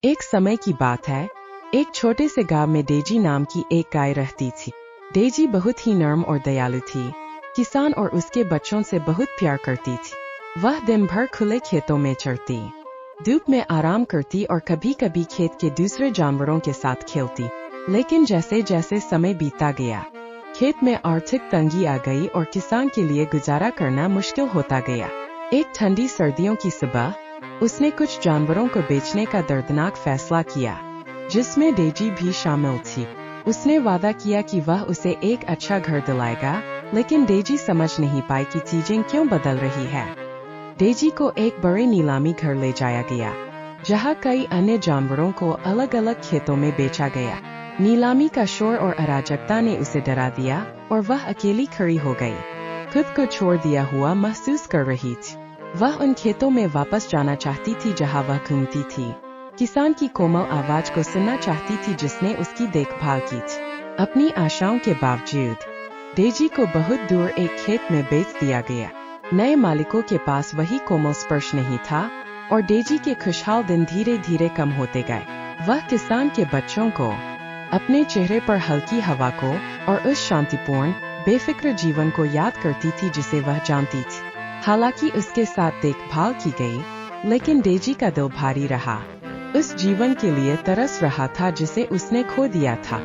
एक समय की बात है, एक छोटे से गांव में डेजी नाम की एक गाय रहती थी। डेजी बहुत ही नर्म और दयालु थी। किसान और उसके बच्चों से बहुत प्यार करती थी। वह दिन भर खुले खेतों में चरती, धूप में आराम करती और कभी कभी खेत के दूसरे जानवरों के साथ खेलती। लेकिन जैसे जैसे समय बीतता गया, खेत में आर्थिक तंगी आ गई और किसान के लिए गुजारा करना मुश्किल होता गया। एक ठंडी सर्दियों की सुबह उसने कुछ जानवरों को बेचने का दर्दनाक फैसला किया, जिसमें डेजी भी शामिल थी। उसने वादा किया कि वह उसे एक अच्छा घर दिलाएगा, लेकिन डेजी समझ नहीं पाई कि चीजें क्यों बदल रही है। डेजी को एक बड़े नीलामी घर ले जाया गया, जहां कई अन्य जानवरों को अलग अलग खेतों में बेचा गया। नीलामी का शोर और अराजकता ने उसे डरा दिया और वह अकेली खड़ी हो गई, खुद को छोड़ दिया हुआ महसूस कर रही थी। वह उन खेतों में वापस जाना चाहती थी जहां वह घूमती थी, किसान की कोमल आवाज को सुनना चाहती थी जिसने उसकी देखभाल की थी। अपनी आशाओं के बावजूद डेजी को बहुत दूर एक खेत में बेच दिया गया। नए मालिकों के पास वही कोमल स्पर्श नहीं था और डेजी के खुशहाल दिन धीरे धीरे कम होते गए। वह किसान के बच्चों को, अपने चेहरे पर हल्की हवा को और उस शांतिपूर्ण बेफिक्र जीवन को याद करती थी जिसे वह जानती थी। हालांकि उसके साथ देखभाल की गई, लेकिन डेजी का दिल भारी रहा। उस जीवन के लिए तरस रहा था जिसे उसने खो दिया था।